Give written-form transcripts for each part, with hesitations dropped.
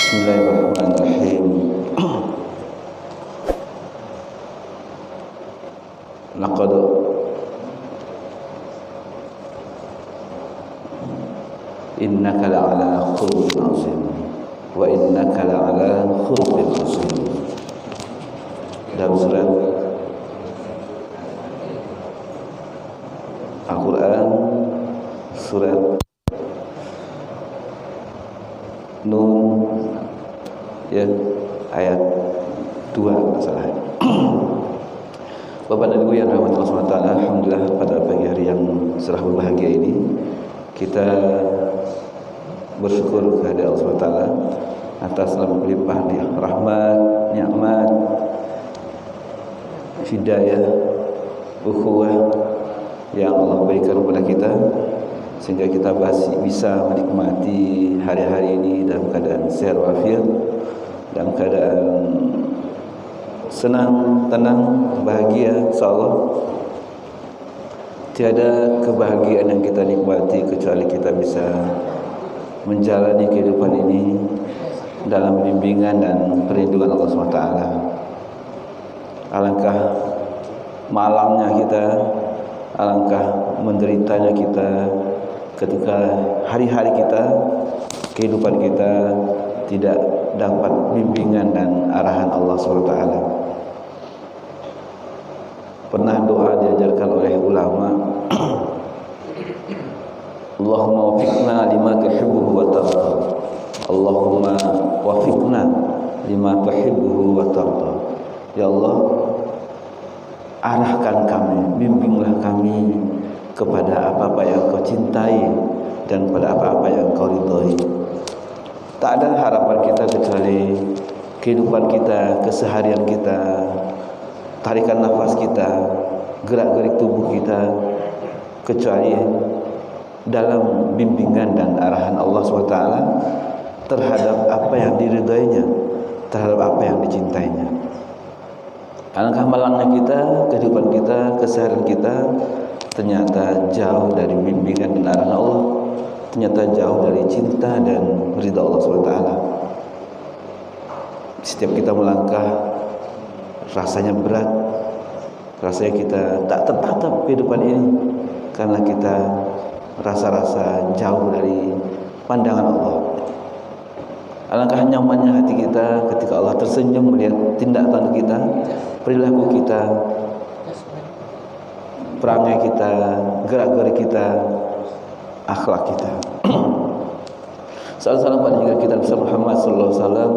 Bismillahirrahmanirrahim. Laqad innaka la'ala khuluqin 'azim wa innaka la'ala khuluqin 'azim. Dalam surat Al-Quran, surat Nun, ya, ayat 2 masalah. Bapak dan Ibu yang dirahmati Allah SWT, alhamdulillah pada pagi hari yang cerah berbahagia ini kita bersyukur kepada Allah SWT atas limpah rahmat, nikmat, hidayah, ukhuwah yang Allah berikan kepada kita, sehingga kita bisa menikmati hari-hari ini dalam keadaan sehat walafiat, dalam keadaan senang, tenang, bahagia. Insyaallah tiada kebahagiaan yang kita nikmati kecuali kita bisa menjalani kehidupan ini dalam bimbingan dan perlindungan Allah SWT. Alangkah malangnya kita, alangkah menderitanya kita ketika hari-hari kita, kehidupan kita tidak dapat bimbingan dan arahan Allah SWT. Pernah doa diajarkan oleh ulama, Allahumma wafiqna lima tuhibbuhu wa tarda. Allahumma wafiqna lima tuhibbuhu wa tarda. Ya Allah, arahkan kami, bimbinglah kami kepada apa-apa yang Kau cintai dan pada apa-apa yang Kau ridhoi. Tak ada harapan kita kecuali kehidupan kita, keseharian kita, tarikan nafas kita, gerak-gerik tubuh kita, kecuali dalam bimbingan dan arahan Allah SWT terhadap apa yang diridhoinya, terhadap apa yang dicintainya. Alangkah malangnya kita, kehidupan kita, keseharian kita ternyata jauh dari bimbingan dan arahan Allah, ternyata jauh dari cinta dan ridha Allah SWT. Setiap kita melangkah rasanya berat, rasanya kita tak tertatap kehidupan ini karena kita rasa-rasa jauh dari pandangan Allah. Alangkah nyamannya hati kita ketika Allah tersenyum melihat tindak tanduk kita, perilaku kita, perangai kita, gerak-gerik kita, akhlak kita. Salam pada juga kita bersama Muhammad sallallahu alaihi wasallam.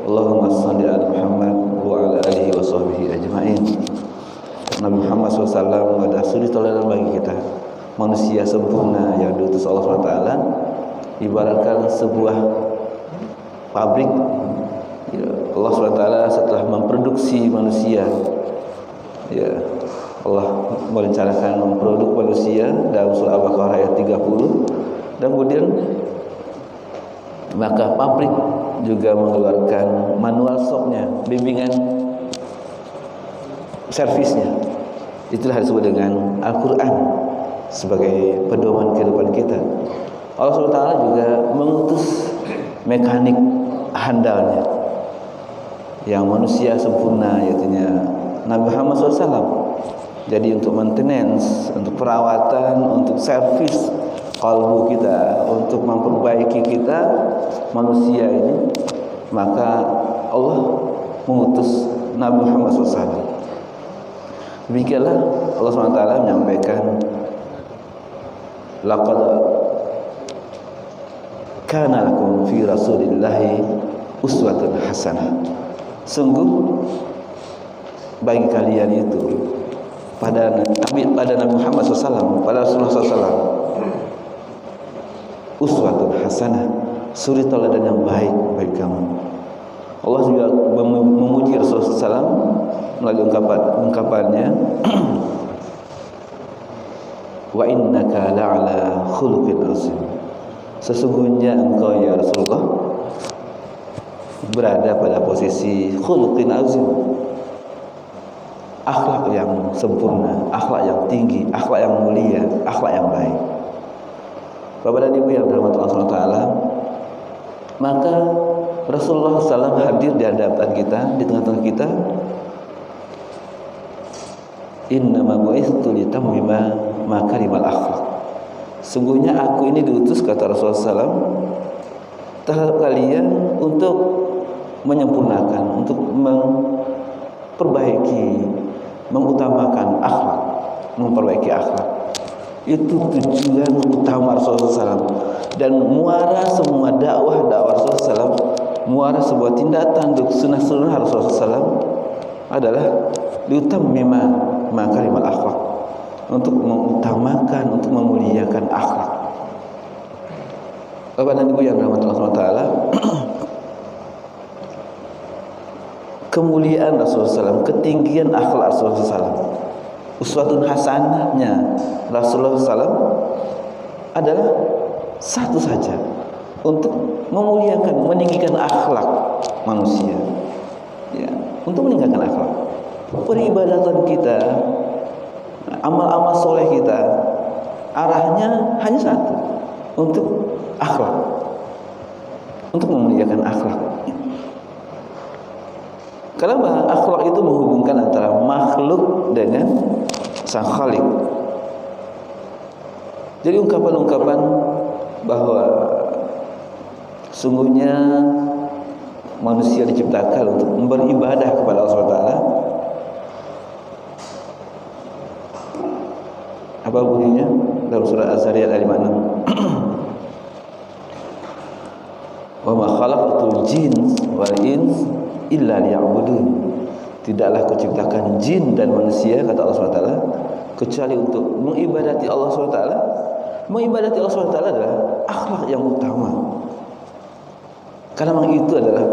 Allahumma shalli ala Muhammad wa ala alihi wa sahbihi ajma'in. Nabi Muhammad SAW adalah suri teladan bagi kita, manusia sempurna yang diutus Allah SWT, ibaratkan sebuah pabrik. Ya, Allah SWT setelah memproduksi manusia, ya, Allah merencanakan memproduk manusia dalam surah Al-Baqarah ayat 30, dan kemudian maka pabrik juga mengeluarkan manual shopnya, bimbingan servisnya. Itulah disebut dengan Al-Quran sebagai pedoman kehidupan kita. Allah SWT juga mengutus mekanik handalnya yang manusia sempurna, yaitu Nabi Muhammad SAW. Jadi untuk maintenance, untuk perawatan, untuk servis kalbu kita, untuk memperbaiki kita manusia ini, maka Allah mengutus Nabi Muhammad SAW. Demikianlah Allah SWT menyampaikan, laqad kana lakum fi rasulillahi uswatun hasanah. Sungguh bagi kalian itu pada Nabi Muhammad SAW, pada Rasulullah SAW, uswatun hasanah, suri teladan yang baik bagi kamu. Allah juga memuji Rasulullah SAW melalui ungkapannya, wa innaka la'ala khuluqin 'azim. Sesungguhnya engkau ya Rasulullah berada pada posisi khuluqin 'azim, akhlak yang sempurna, akhlak yang tinggi, akhlak yang mulia, akhlak yang baik. Bapak dan Ibu yang dirahmati Allah SWT, maka Rasulullah SAW hadir di hadapan kita, di tengah-tengah kita. Innama bu'itsu litammima makarimal akhlaq. Sungguhnya aku ini diutus, kata Rasulullah SAW, terhadap kalian untuk menyempurnakan, untuk memperbaiki, mengutamakan akhlak, memperbaiki akhlak. Itu tujuan utama Rasulullah SAW. Dan muara semua dakwah Rasulullah SAW, muara sebuah tindakan sunnah Rasulullah SAW adalah liutammima makarimal akhlak, untuk mengutamakan, untuk memuliakan akhlak. Bapak dan Ibu yang dirahmati Allah SWT, kemuliaan Rasulullah SAW, ketinggian akhlak Rasulullah SAW, uswatun hasanahnya Rasulullah SAW adalah satu saja, untuk memuliakan, meninggikan akhlak manusia, ya, untuk meninggikan akhlak. Peribadatan kita, amal-amal soleh kita, arahnya hanya satu, untuk akhlak, untuk memuliakan akhlak. Karena akhlak itu menghubungkan antara makhluk dengan sang khalik. Jadi ungkapan-ungkapan bahwa sungguhnya manusia diciptakan untuk beribadah kepada Allah SWT. Apa bunyinya dalam surah Az-Zariyat ayat 56? Wa ma khalaqtul jins wal ins illa liya'budun. Tidaklah kuciptakan jin dan manusia, kata Allah SWT, kecuali untuk mengibadati Allah SWT. Mengibadati Allah SWT adalah akhlak yang utama, karena memang itu adalah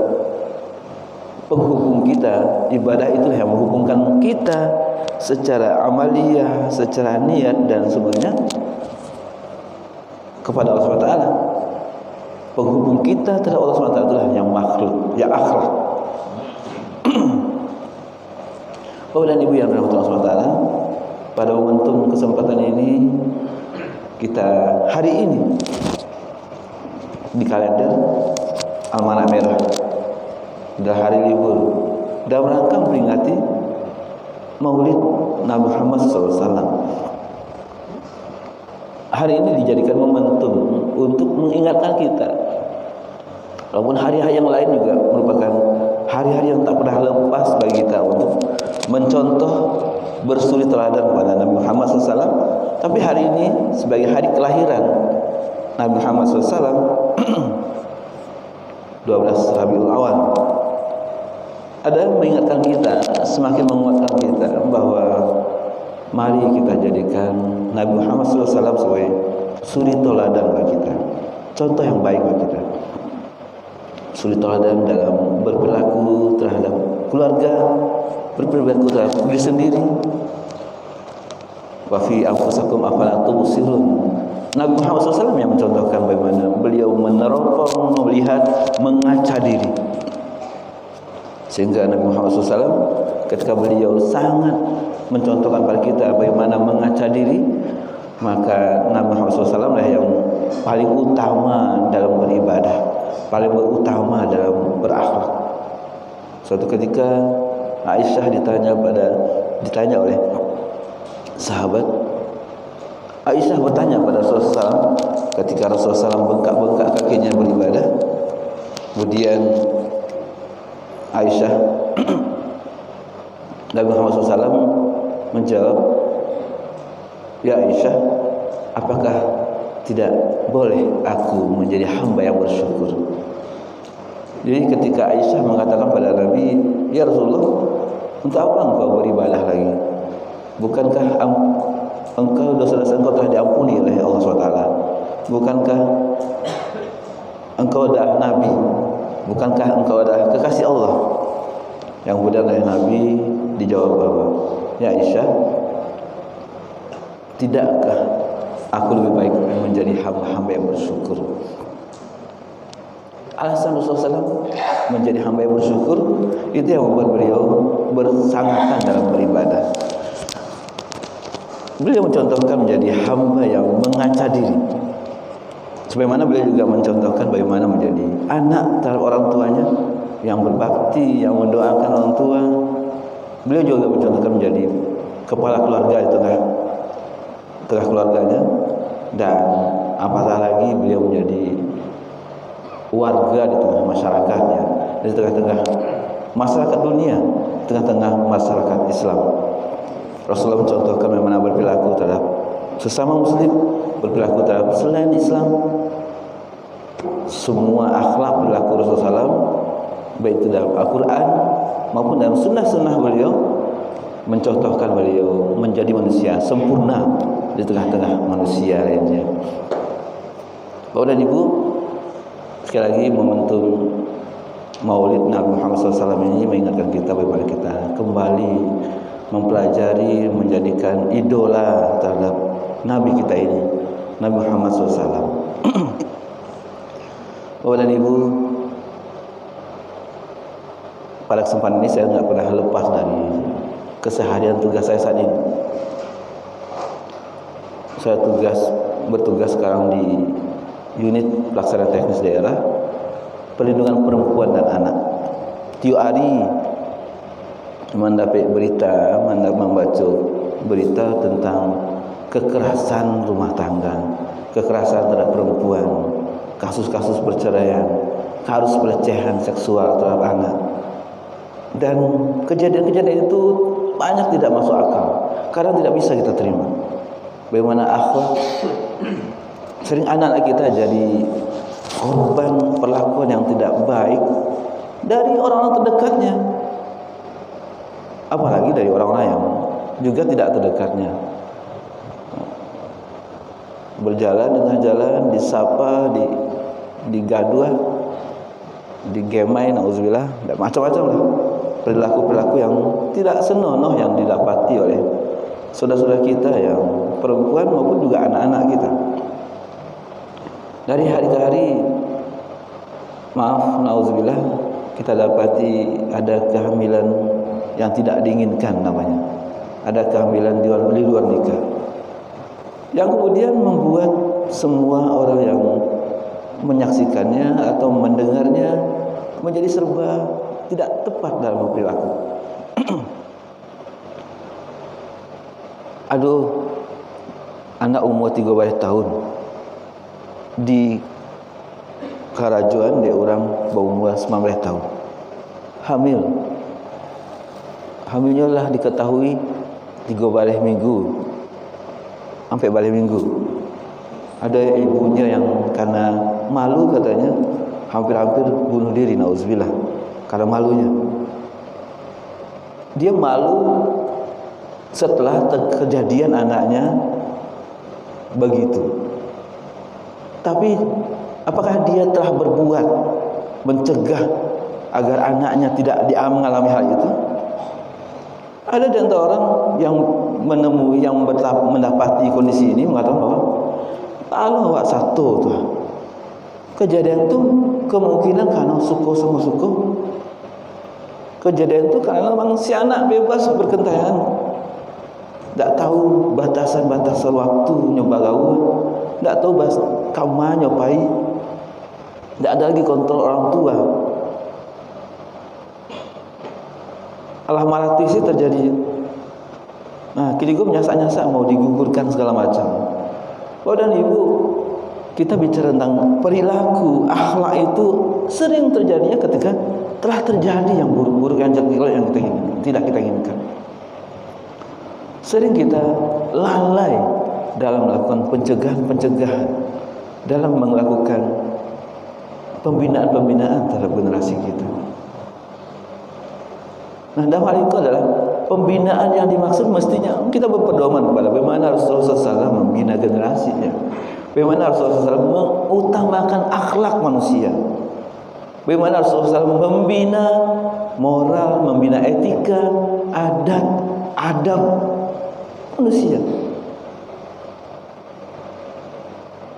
penghubung kita. Ibadah itu yang menghubungkan kita secara amaliyah, secara niat dan semuanya kepada Allah SWT. Penghubung kita terhadap Allah SWT itulah yang makhluk, yang akhlak. Bapak dan Ibu yang dirahmati Allah SWT, pada momentum kesempatan ini, kita hari ini di kalender Almanak Merah sudah hari libur dalam rangka memperingati Maulid Nabi Muhammad SAW. Hari ini dijadikan momentum untuk mengingatkan kita, walaupun hari-hari yang lain juga merupakan hari-hari yang tak pernah lepas bagi kita untuk mencontoh, bersuri teladan kepada Nabi Muhammad SAW. Tapi hari ini sebagai hari kelahiran Nabi Muhammad SAW, 12 Rabiul Awal, ada mengingatkan kita, semakin menguatkan kita bahwa mari kita jadikan Nabi Muhammad SAW sebagai suri teladan bagi kita, contoh yang baik bagi kita. Suri teladan dalam berperilaku terhadap keluarga, berperilaku terhadap diri sendiri. Wa fi anfusakum afala tubsirun. Nabi Muhammad SAW yang mencontohkan bagaimana beliau meneropong, melihat, mengaca diri. Sehingga Nabi Muhammad SAW ketika beliau sangat mencontohkan pada kita bagaimana mengaca diri, maka Nabi Muhammad SAW lah yang paling utama dalam beribadah, paling utama dalam berakhlak. Suatu ketika Aisyah ditanya oleh sahabat, Aisyah bertanya pada Rasulullah SAW ketika Rasulullah SAW bengkak-bengkak kakinya beribadah. Kemudian Aisyah Nabi Muhammad SAW menjawab, ya Aisyah, apakah tidak boleh aku menjadi hamba yang bersyukur? Jadi ketika Aisyah mengatakan pada Nabi, ya Rasulullah, untuk apa engkau beribadah lagi? Bukankah engkau dosa-dosa engkau telah diampuni oleh Allah SWT? Bukankah engkau adalah Nabi? Bukankah engkau adalah kekasih Allah? Yang kemudian oleh Nabi dijawab bahwa, ya Aisyah, tidakkah aku lebih baik menjadi hamba-hamba yang bersyukur? Alasan Rasulullah SAW menjadi hamba yang bersyukur itu yang membuat beliau bersangatan dalam beribadah. Beliau mencontohkan menjadi hamba yang mengaca diri. Sebagaimana beliau juga mencontohkan bagaimana menjadi anak terhadap orang tuanya yang berbakti, yang mendoakan orang tua. Beliau juga mencontohkan menjadi kepala keluarga di tengah keluarganya, dan apatah lagi beliau menjadi warga di tengah masyarakatnya, di tengah-tengah masyarakat dunia, tengah-tengah masyarakat Islam. Rasulullah mencontohkan bagaimana berperilaku terhadap sesama muslim, berperilaku terhadap selain Islam. Semua akhlak perilaku Rasulullah SAW, baik itu dalam Al-Quran maupun dalam sunnah-sunnah beliau, mencontohkan beliau menjadi manusia sempurna di tengah-tengah manusia lainnya. Bapak dan Ibu, sekali lagi momentum Maulid Nabi Muhammad SAW ini mengingatkan kita bagaimana kita kembali mempelajari, menjadikan idola terhadap Nabi kita ini, Nabi Muhammad SAW. Bapak dan Ibu, pada kesempatan ini saya tidak pernah lepas dari keseharian tugas saya saat ini. Saya bertugas sekarang di unit pelaksana teknis daerah perlindungan perempuan dan anak. Tiap hari mendapat berita, membaca berita tentang kekerasan rumah tangga, kekerasan terhadap perempuan, kasus-kasus perceraian, kasus pelecehan seksual terhadap anak. Dan kejadian-kejadian itu banyak tidak masuk akal, karena tidak bisa kita terima. Bagaimana akhlak, sering anak kita jadi korban perlakuan yang tidak baik dari orang-orang terdekatnya, apalagi dari orang-orang yang juga tidak terdekatnya. Berjalan dengan jalan, disapa, digaduh, digemai, nauzubillah, dan macam-macam lah perilaku-perilaku yang tidak senonoh yang didapati oleh saudara-saudara kita yang perempuan maupun juga anak-anak kita. Dari hari ke hari, maaf, nauzubillah, kita dapati ada kehamilan yang tidak diinginkan namanya. Ada kehamilan di luar nikah, yang kemudian membuat semua orang yang menyaksikannya atau mendengarnya menjadi serba tidak tepat dalam perilaku. Aduh, anak umur 13 tahun di Karajuan, dia orang berumur 19 tahun hamilnya lah diketahui 3 balik minggu sampai balik minggu. Ada ibunya yang karena malu katanya hampir-hampir bunuh diri, nauzubillah, karena malunya. Dia malu setelah kejadian anaknya begitu. Tapi apakah dia telah berbuat mencegah agar anaknya tidak mengalami hal itu? Ada di antara orang yang menemui, yang mendapati kondisi ini mengatakan bahwa kalau awak satu tu kejadian tu kemungkinan karena suku sama suku. Kejadian tu karena memang si anak bebas berkentayan, tak tahu batasan-batasan waktu nyoba gaul, tak tahu kamu nyobai, tak ada lagi kontrol orang tua. Alhamdulillah terjadi. Nah, kini gue nyasa-nyasa mau digugurkan segala macam. Bapak dan Ibu, kita bicara tentang perilaku, akhlak itu sering terjadinya ketika telah terjadi yang buruk-buruk, yang tidak kita inginkan. Sering kita lalai dalam melakukan pencegahan, dalam melakukan pembinaan terhadap generasi kita. Nah, dalam hal itu adalah pembinaan yang dimaksud mestinya kita berpedoman kepada bagaimana Rasulullah SAW membina generasinya, bagaimana Rasulullah SAW mengutamakan akhlak manusia, bagaimana Rasulullah SAW membina moral, membina etika, adab manusia.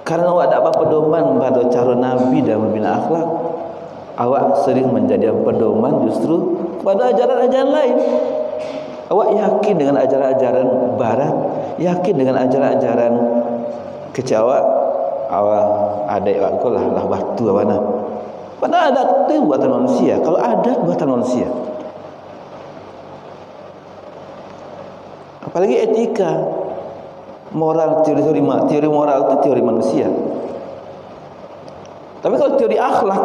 Karena awak dapat pedoman pada cara Nabi dalam membina akhlak, awak sering menjadi pedoman justru pada ajaran-ajaran lain. Awak yakin dengan ajaran-ajaran barat, yakin dengan ajaran-ajaran kecil adik aku lah batu mana. Padahal adat itu buatan manusia. Kalau adat buatan manusia. Apalagi etika, moral, teori moral itu teori manusia. Tapi kalau teori akhlak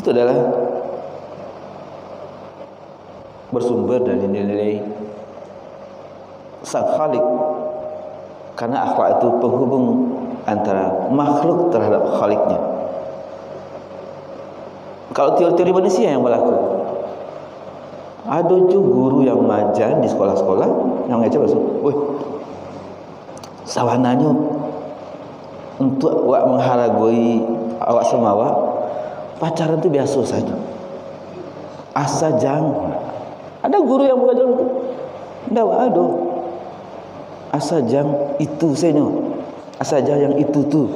itu adalah bersumber dari nilai Sang Khalik. Karena akhlak itu penghubung antara makhluk terhadap Khaliknya. Kalau teori-teori manusia yang berlaku, ada juga guru yang majan di sekolah-sekolah yang ngajar masuk, weh, sawananya untuk awak menghargai awak semawa, pacaran itu biasa saja. Asa jangan. Ada guru yang mengajar itu, ndak ada. Asa jangan itu senyo, asa jangan yang itu tuh.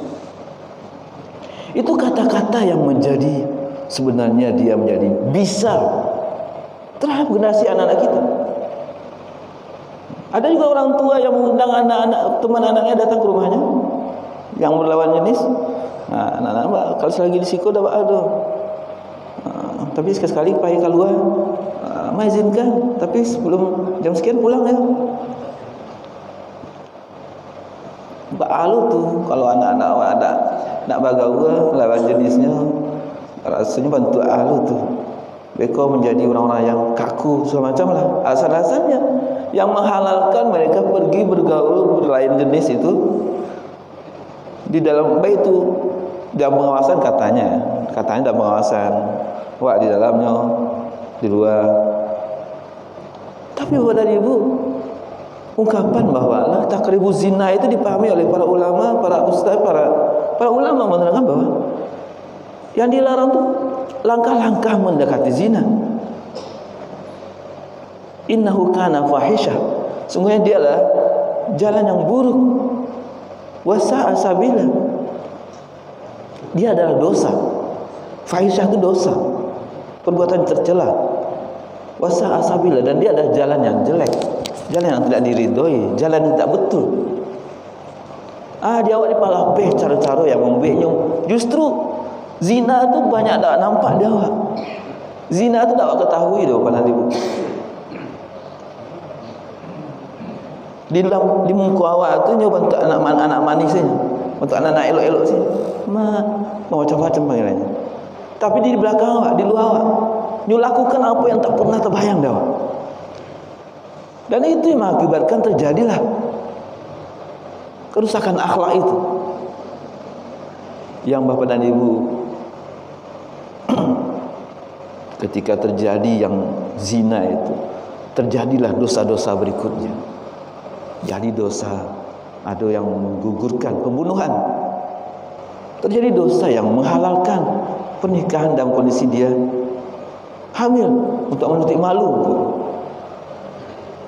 Itu kata-kata yang menjadi sebenarnya dia menjadi bisa terhadap generasi anak-anak kita. Ada juga orang tua yang mengundang anak-anak teman anaknya datang ke rumahnya yang berlawan jenis. Nah, anak-anak kalau selagi di siko dapat ada. Tapi sekali-sekali payah keluar, mengizinkan, tapi sebelum jam sekian pulang ya. Baalu tuh kalau anak-anak ada nak bagawa lawan jenisnya, rasanya bantu alu tuh. Mereka menjadi orang-orang yang kaku semacam lah. Asal-asalnya yang menghalalkan mereka pergi bergaul berlain jenis itu di dalam baik itu dalam pengawasan katanya dalam pengawasan, wah di dalamnya, di luar. Tapi Bapak dan Ibu, ungkapan bahwa takribu zina itu dipahami oleh para ulama, para ustaz, para ulama menerangkan bahwa yang dilarang itu langkah-langkah mendekati zina. Innahu kana fahisyah. Sungguhnya dialah jalan yang buruk. Wa sa'a sabila. Dia adalah dosa. Fahisyah itu dosa, perbuatan tercela. Wa sa'a sabila, dan dia adalah jalan yang jelek, jalan yang tidak diridhoi, jalan yang tak betul. Dia awak di palapeh cara-cara yang membuatnya. Justru zina tu banyak tak nampak dia awak. Zina tu tak awak ketahui dah pada ibu. Di muka awak tu nyoba untuk anak manis saja, untuk anak-anak elok-elok saja. Macam-macam panggilannya. Tapi di belakang awak, di luar awak, nyu lakukan apa yang tak pernah terbayang dah awak. Dan itu yang mengakibatkan terjadilah kerusakan akhlak itu. Yang Bapak dan Ibu, ketika terjadi yang zina itu, terjadilah dosa-dosa berikutnya. Jadi dosa, ada yang menggugurkan pembunuhan. Terjadi dosa yang menghalalkan pernikahan dalam kondisi dia hamil untuk menutup malu.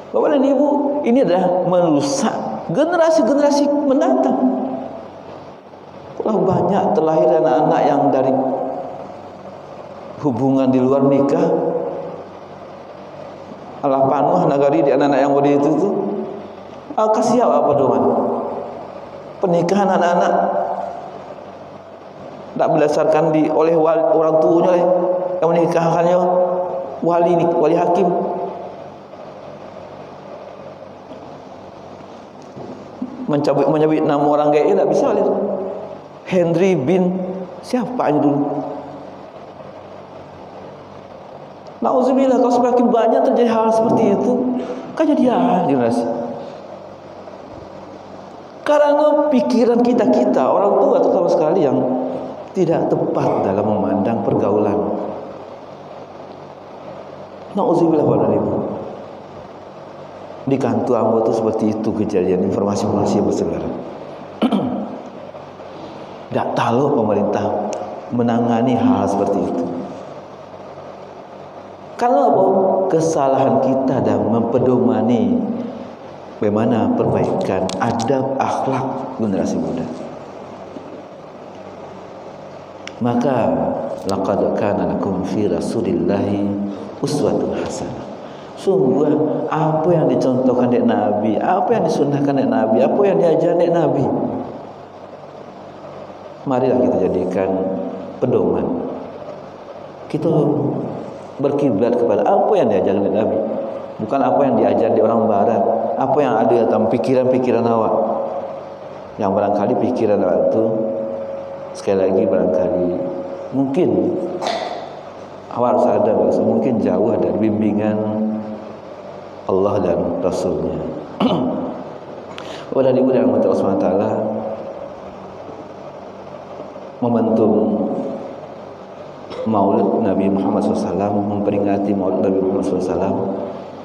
Bapak dan Ibu, ini adalah merusak generasi-generasi mendatang. Kalau banyak terlahir anak-anak yang dari hubungan di luar nikah, Allah panuh nagari di anak-anak yang bodi itu tu. Kasih apa doan? Pernikahan anak-anak tak berdasarkan oleh orang tuanya yang menikahkannya wali hakim. Menyebut nama orang gaya tak bisa oleh Henry bin siapa aja dulu. Nauzubillah, kalau semakin banyak terjadi hal seperti itu, kan jadi generasi. Karena pikiran kita orang tua terutama sekali yang tidak tepat dalam memandang pergaulan. Nauzubillah pada ibu. Di kantor ambo itu seperti itu kejadian, informasi-informasi yang berseliweran. Tak tahu pemerintah menangani hal seperti itu. Karena apa? Kesalahan kita dalam mempedomani bagaimana perbaikan adab akhlak generasi muda. Maka laqad kana lakum fi rasulillahi uswatun hasanah. Sungguh apa yang dicontohkan oleh Nabi, apa yang disunnahkan oleh Nabi, apa yang diajarkan oleh Nabi, marilah kita jadikan pedoman. Kita berkiblat kepada apa yang diajarkan oleh Nabi, bukan apa yang diajar di orang barat, apa yang ada dalam pikiran-pikiran awak. Yang barangkali pikiran awak itu, sekali lagi barangkali mungkin awak harus ada, mungkin jauh dari bimbingan Allah dan Rasulnya. Oleh ibu dan Allah SWT, momentum Maulid Nabi Muhammad SAW, memperingati Maulid Nabi Muhammad SAW,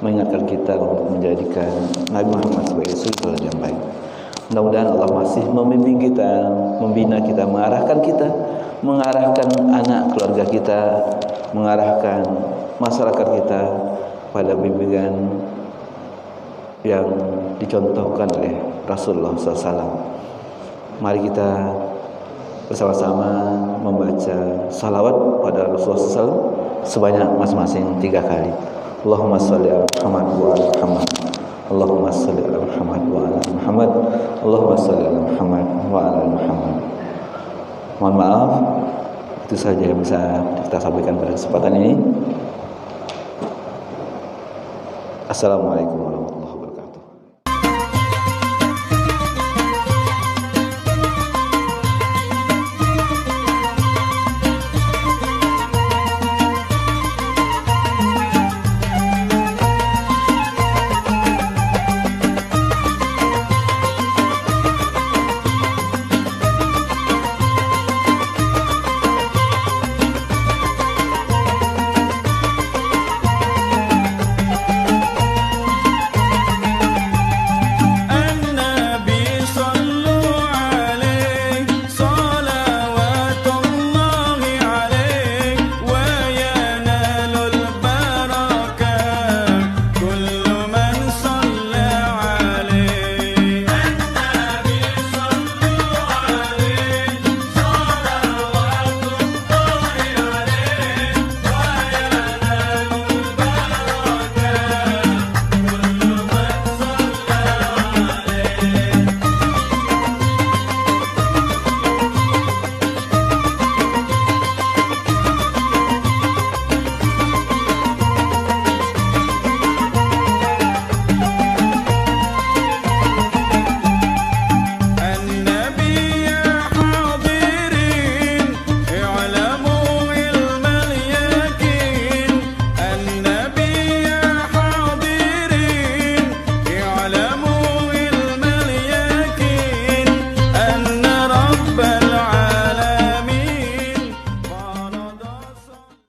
mengingatkan kita untuk menjadikan Nabi Muhammad sebagai suri yang baik. Mudah-mudahan Allah masih membimbing kita, membina kita, mengarahkan kita, mengarahkan anak keluarga kita, mengarahkan masyarakat kita pada bimbingan yang dicontohkan oleh Rasulullah SAW. Mari kita bersama-sama membaca salawat pada Rasulullah SAW sebanyak masing-masing 3 kali. Allahumma sholli ala Muhammad wa ala Muhammad. Allahumma sholli ala Muhammad wa ala Muhammad. Allahumma sholli ala Muhammad wa ala Muhammad. Mohon maaf, itu saja yang bisa kita sampaikan pada kesempatan ini. Assalamualaikum.